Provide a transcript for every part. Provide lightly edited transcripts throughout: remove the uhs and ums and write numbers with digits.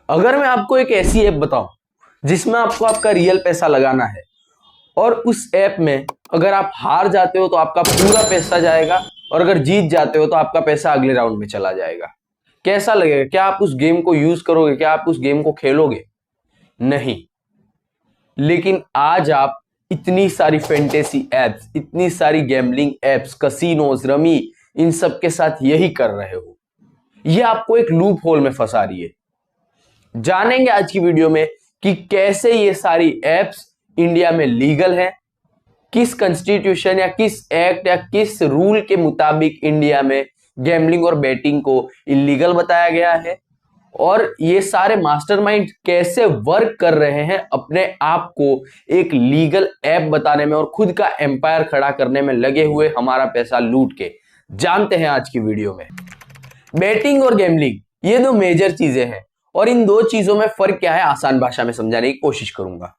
अगर मैं आपको एक ऐसी ऐप बताऊं जिसमें आपको आपका रियल पैसा लगाना है और उस ऐप में अगर आप हार जाते हो तो आपका पूरा पैसा जाएगा और अगर जीत जाते हो तो आपका पैसा अगले राउंड में चला जाएगा, कैसा लगेगा? क्या आप उस गेम को यूज करोगे? क्या आप उस गेम को खेलोगे? नहीं। लेकिन आज आप इतनी सारी फैंटेसी एप्स, इतनी सारी गैम्बलिंग एप्स, कसिनोज, रमी, इन सब के साथ यही कर रहे हो। ये आपको एक लूप होल में फंसा रही है। जानेंगे आज की वीडियो में कि कैसे ये सारी एप्स इंडिया में लीगल है, किस कॉन्स्टिट्यूशन या किस एक्ट या किस रूल के मुताबिक इंडिया में गैम्बलिंग और बेटिंग को इलीगल बताया गया है, और ये सारे मास्टरमाइंड कैसे वर्क कर रहे हैं अपने आप को एक लीगल ऐप बताने में और खुद का एम्पायर खड़ा करने में लगे हुए, हमारा पैसा लूट के। जानते हैं आज की वीडियो में। बेटिंग और गैम्बलिंग ये दो मेजर चीजें हैं और इन दो चीजों में फर्क क्या है आसान भाषा में समझाने की कोशिश करूंगा।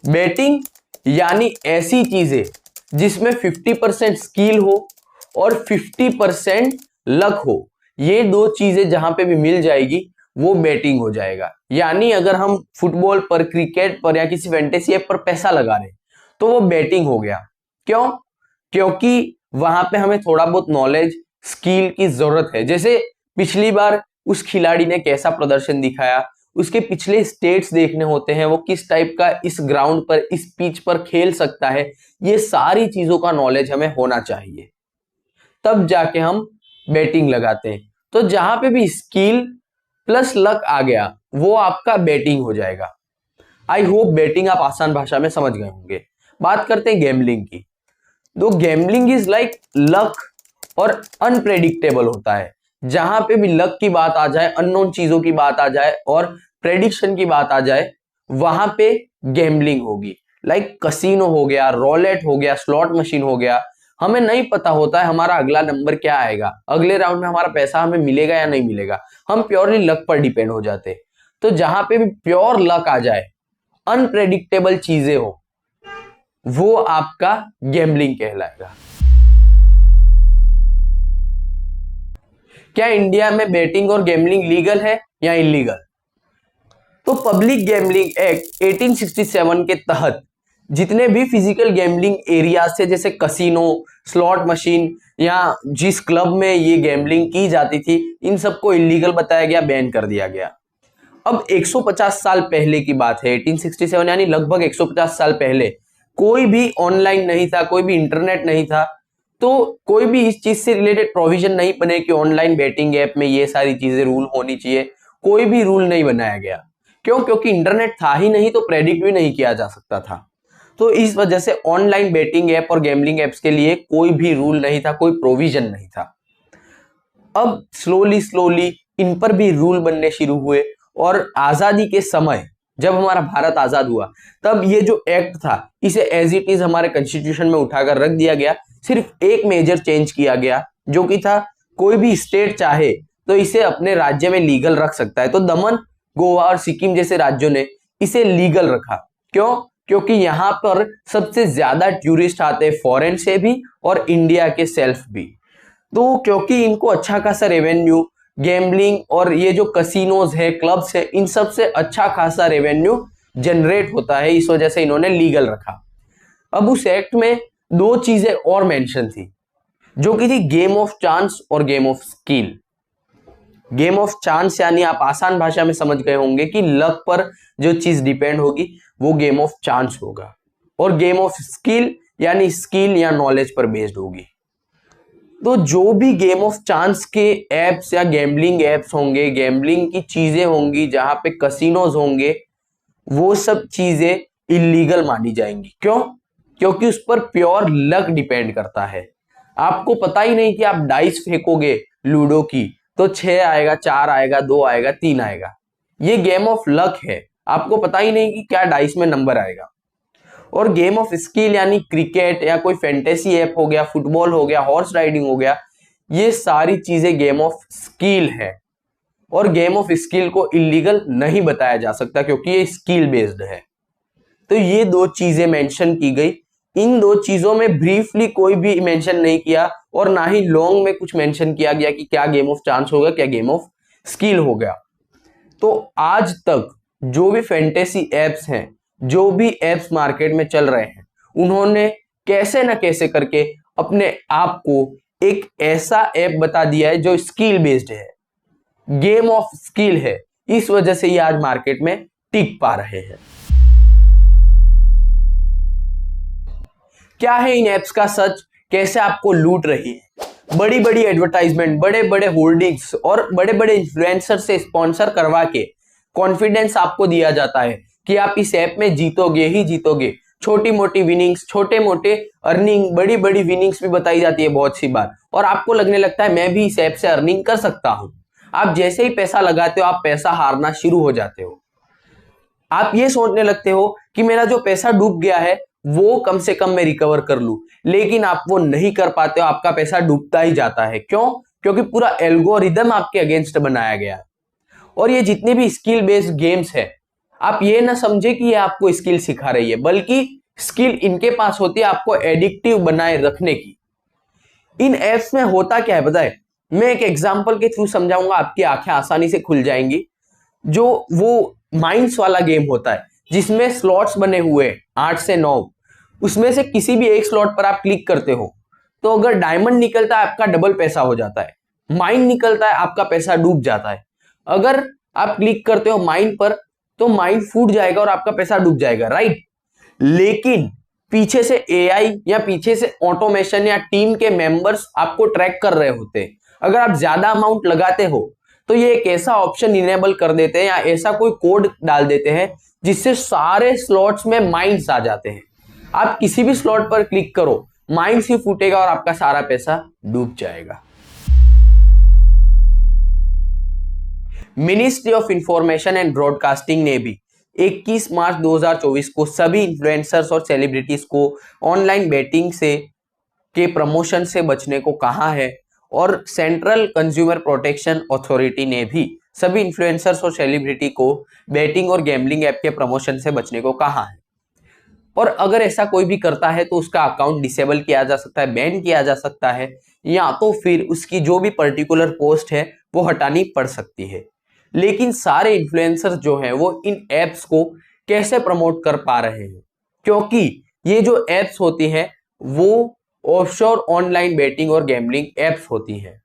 बेटिंग यानी ऐसी चीजें जिसमें 50% स्किल हो और 50% लक हो। ये दो चीजें जहां पे भी मिल जाएगी वो बेटिंग हो जाएगा। यानी अगर हम फुटबॉल पर, क्रिकेट पर या किसी फैंटेसी ऐप पर पैसा लगा रहे तो वो बेटिंग हो गया। क्यों? क्योंकि वहां पे हमें थोड़ा बहुत नॉलेज, स्किल की जरूरत है। जैसे पिछली बार उस खिलाड़ी ने कैसा प्रदर्शन दिखाया, उसके पिछले स्टेट्स देखने होते हैं, वो किस टाइप का इस ग्राउंड पर, इस पिच पर खेल सकता है। ये सारी चीजों का नॉलेज हमें होना चाहिए, तब जाके हम बेटिंग लगाते हैं। तो जहां पे भी स्किल प्लस लक आ गया वो आपका बेटिंग हो जाएगा। आई होप बेटिंग आप आसान भाषा में समझ गए होंगे। बात करते हैं गैम्बलिंग की। तो गैम्बलिंग इज लाइक लक और अनप्रेडिक्टेबल होता है। जहां पे भी लक की बात आ जाए, अननोन चीजों की बात आ जाए और प्रेडिक्शन की बात आ जाए, वहां पे गैम्बलिंग होगी। लाइक कसिनो हो गया, रोलेट हो गया, स्लॉट मशीन हो गया। हमें नहीं पता होता है हमारा अगला नंबर क्या आएगा, अगले राउंड में हमारा पैसा हमें मिलेगा या नहीं मिलेगा। हम प्योरली लक पर डिपेंड हो जाते हैं। तो जहां पे भी प्योर लक आ जाए, अनप्रेडिक्टेबल चीजें हो, वो आपका गैम्बलिंग कहलाएगा। क्या इंडिया में बेटिंग और गैम्बलिंग लीगल है या इलीगल? तो पब्लिक गैम्बलिंग एक्ट 1867 के तहत जितने भी फिजिकल गैम्बलिंग एरियाज थे, जैसे कसिनो, स्लॉट मशीन या जिस क्लब में ये गैम्बलिंग की जाती थी, इन सबको इलीगल बताया गया, बैन कर दिया गया। अब 150 साल पहले की बात है, 1867 यानी लगभग 150 साल पहले कोई भी ऑनलाइन नहीं था, कोई भी इंटरनेट नहीं था, तो कोई भी इस चीज से रिलेटेड प्रोविजन नहीं बने कि ऑनलाइन बेटिंग ऐप में ये सारी चीजें रूल होनी चाहिए। कोई भी रूल नहीं बनाया गया। क्यों? क्योंकि इंटरनेट था ही नहीं, तो प्रेडिक्ट भी नहीं किया जा सकता था। तो इस वजह से ऑनलाइन बेटिंग ऐप और गैम्बलिंग एप्स के लिए कोई भी रूल नहीं था, कोई प्रोविजन नहीं था। अब स्लोली स्लोली इन पर भी रूल बनने शुरू हुए और आजादी के समय जब हमारा भारत आजाद हुआ तब ये जो एक्ट था इसे एज इट इज हमारे कॉन्स्टिट्यूशन में उठाकर रख दिया गया। सिर्फ एक मेजर चेंज किया गया जो कि था, कोई भी स्टेट चाहे तो इसे अपने राज्य में लीगल रख सकता है। तो दमन, गोवा और सिक्किम जैसे राज्यों ने इसे लीगल रखा। क्यों? क्योंकि यहां पर सबसे ज्यादा टूरिस्ट आते, फॉरेन से भी और इंडिया के सेल्फ भी। तो क्योंकि इनको अच्छा खासा रेवेन्यू, गैम्बलिंग और ये जो कसिनोज है, क्लब्स है, इन सब से अच्छा खासा रेवेन्यू जनरेट होता है, इस वजह से इन्होंने लीगल रखा। अब उस एक्ट में दो चीजें और मेंशन थी, जो कि थी गेम ऑफ चांस और game of skill. Game of chance यानी आप आसान भाषा में समझ गए होंगे कि लक पर जो चीज डिपेंड होगी वो गेम ऑफ चांस होगा, और गेम ऑफ स्किल यानी स्किल या नॉलेज पर बेस्ड होगी। तो जो भी गेम ऑफ चांस के एप्स या गैम्बलिंग एप्स होंगे, गैम्बलिंग की चीजें होंगी, जहां पे कसिनोज होंगे, वो सब चीजें इलीगल मानी जाएंगी। क्यों? क्योंकि उस पर प्योर लक डिपेंड करता है। आपको पता ही नहीं कि आप डाइस फेंकोगे लूडो की तो 6 आएगा, 4 आएगा, 2 आएगा, 3 आएगा। ये गेम ऑफ लक है, आपको पता ही नहीं कि क्या डाइस में नंबर आएगा। और गेम ऑफ स्किल यानी क्रिकेट या कोई फैंटेसी ऐप हो गया, फुटबॉल हो गया, हॉर्स राइडिंग हो गया, ये सारी चीजें गेम ऑफ स्किल है। और गेम ऑफ स्किल को इलीगल नहीं बताया जा सकता क्योंकि ये स्किल बेस्ड है। तो ये दो चीजें मेंशन की गई। इन दो चीजों में ब्रीफली कोई भी मेंशन नहीं किया और ना ही लॉन्ग में कुछ मेंशन किया गया कि क्या गेम ऑफ चांस होगा, क्या गेम ऑफ स्किल हो गया। तो आज तक जो भी फैंटेसी एप्स हैं, जो भी एप्स मार्केट में चल रहे हैं, उन्होंने कैसे न कैसे करके अपने आप को एक ऐसा ऐप बता दिया है जो स्किल बेस्ड है, गेम ऑफ स्किल है। इस वजह से ये आज मार्केट में टिक पा रहे हैं। क्या है इन एप्स का सच, कैसे आपको लूट रही है? बड़ी बड़ी एडवर्टाइजमेंट, बड़े बड़े होर्डिंग्स और बड़े बड़े इन्फ्लुएंसर से स्पॉन्सर करवा के कॉन्फिडेंस आपको दिया जाता है कि आप इस ऐप में जीतोगे ही जीतोगे। छोटी मोटी विनिंग्स, छोटे मोटे अर्निंग, बड़ी बड़ी विनिंग्स भी बताई जाती है बहुत सी बार, और आपको लगने लगता है मैं भी इस ऐप से अर्निंग कर सकता हूं। आप जैसे ही पैसा लगाते हो, आप पैसा हारना शुरू हो जाते हो। आप ये सोचने लगते हो कि मेरा जो पैसा डूब गया है वो कम से कम मैं रिकवर कर लूं, लेकिन आप वो नहीं कर पाते हो, आपका पैसा डूबता ही जाता है। क्यों? क्योंकि पूरा एल्गोरिदम आपके अगेंस्ट बनाया गया है। और ये जितनी भी स्किल बेस्ड गेम्स है, आप ये ना समझे कि ये आपको स्किल सिखा रही है, बल्कि स्किल इनके पास होती है आपको एडिक्टिव बनाए रखने की। इन एप्स में होता क्या है पता है? मैं एक एग्जांपल के थ्रू समझाऊंगा, आपकी आंखें आसानी से खुल जाएंगी। जो वो माइंस वाला गेम होता है जिसमें स्लॉट्स बने हुए 8 से 9, उसमें से किसी भी एक स्लॉट पर आप क्लिक करते हो तो अगर डायमंड निकलता है आपका डबल पैसा हो जाता है, माइन निकलता है आपका पैसा डूब जाता है। अगर आप क्लिक करते हो माइन पर तो माइन फूट जाएगा और आपका पैसा डूब जाएगा, राइट? लेकिन पीछे से एआई या पीछे से ऑटोमेशन या टीम के मेंबर्स आपको ट्रैक कर रहे होते हैं। अगर आप ज्यादा अमाउंट लगाते हो तो ये एक ऐसा ऑप्शन इनेबल कर देते हैं या ऐसा कोई कोड डाल देते हैं जिससे सारे स्लॉट्स में माइंस आ जाते हैं। आप किसी भी स्लॉट पर क्लिक करो, माइंस ही फूटेगा और आपका सारा पैसा डूब जाएगा। Ministry of information and broadcasting ने भी 21 मार्च 2024 को सभी इन्फ्लुएंसर्स और सेलिब्रिटीज को ऑनलाइन बेटिंग से के प्रमोशन से बचने को कहा है, और सेंट्रल कंज्यूमर प्रोटेक्शन अथॉरिटी ने भी सभी इन्फ्लुएंसर्स और सेलिब्रिटी को बेटिंग और गैम्बलिंग ऐप के प्रमोशन से बचने को कहा है। और अगर ऐसा कोई भी करता है तो उसका अकाउंट डिसेबल किया जा सकता है, बैन किया जा सकता है, या तो फिर उसकी जो भी पर्टिकुलर पोस्ट है वो हटानी पड़ सकती है। लेकिन सारे इन्फ्लुएंसर्स जो हैं वो इन एप्स को कैसे प्रमोट कर पा रहे हैं? क्योंकि ये जो एप्स होती हैं वो ऑफशोर ऑनलाइन बेटिंग और गैम्बलिंग एप्स होती हैं।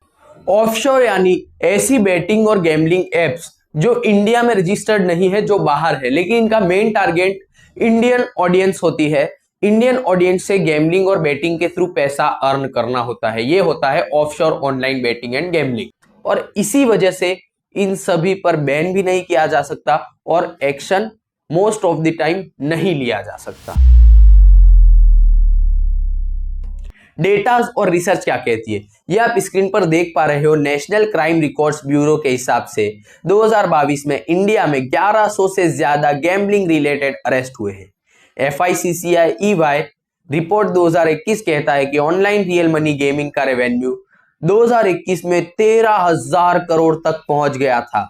ऑफशोर यानी ऐसी बेटिंग और गैम्बलिंग एप्स जो इंडिया में रजिस्टर्ड नहीं है, जो बाहर है, लेकिन इनका मेन टारगेट इंडियन ऑडियंस होती है। इंडियन ऑडियंस से गैम्बलिंग और बेटिंग के थ्रू पैसा अर्न करना होता है। ये होता है offshore online betting and gambling, और इसी वजह से इन सभी पर बैन भी नहीं किया जा सकता और action most of the time नहीं लिया जा सकता। डेटाज और रिसर्च क्या कहती है ये आप स्क्रीन पर देख पा रहे हो। नेशनल क्राइम रिकॉर्ड्स ब्यूरो के हिसाब से 2022 में इंडिया में 1100 से ज्यादा गैम्बलिंग रिलेटेड अरेस्ट हुए हैं। FICCI EY रिपोर्ट 2021 कहता है कि ऑनलाइन रियल मनी गेमिंग का रेवेन्यू 2021 में 13,000 करोड़ तक पहुंच गया था।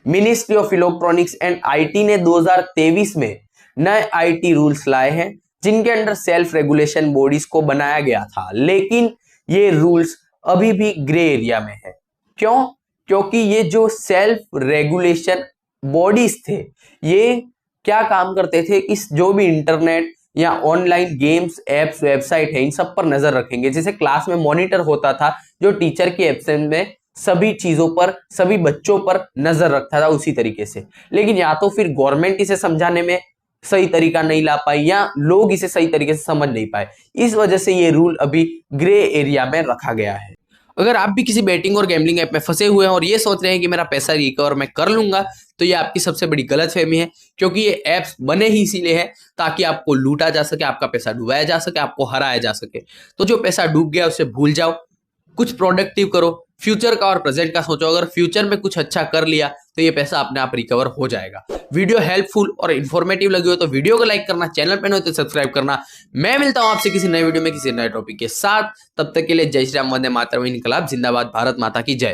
Ministry of electronics and IT ने 2023 में नए IT रूल्स लाए हैं जिनके अंडर सेल्फ रेगुलेशन बॉडीज को बनाया गया था, लेकिन ये रूल्स अभी भी ग्रे एरिया में है। क्यों? क्योंकि ये जो सेल्फ रेगुलेशन बॉडीज थे ये क्या काम करते थे? इस जो भी इंटरनेट या ऑनलाइन गेम्स, एप्स, वेबसाइट है, इन सब पर नजर रखेंगे। जैसे क्लास में मॉनिटर होता था जो टीचर के एब्सेंस में सभी चीजों पर, सभी बच्चों पर नजर रखता था, उसी तरीके से। लेकिन या तो फिर गवर्नमेंट इसे समझाने में सही तरीका नहीं ला पाई या लोग इसे सही तरीके से समझ नहीं पाए, इस वजह से ये रूल अभी ग्रे एरिया में रखा गया है। अगर आप भी किसी बेटिंग और गैम्बलिंग ऐप में फंसे हुए हैं और ये सोच रहे हैं कि मेरा पैसा रिकवर मैं कर लूंगा, तो ये आपकी सबसे बड़ी गलतफहमी है, क्योंकि ये ऐप्स बने ही इसीलिए हैं ताकि आपको लूटा जा सके, आपका पैसा डुबाया जा सके, आपको हराया जा सके। तो जो पैसा डूब गया उसे भूल जाओ, कुछ प्रोडक्टिव करो, फ्यूचर का और प्रेजेंट का सोचो। अगर फ्यूचर में कुछ अच्छा कर लिया तो ये पैसा अपने आप रिकवर हो जाएगा। वीडियो हेल्पफुल और इन्फॉर्मेटिव लगी हो तो वीडियो को लाइक करना, चैनल पे नहीं हो तो सब्सक्राइब करना। मैं मिलता हूं आपसे किसी नए वीडियो में किसी नए टॉपिक के साथ। तब तक के लिए जय श्री राम, वंदे मातरम, इनकलाब जिंदाबाद, भारत माता की जय।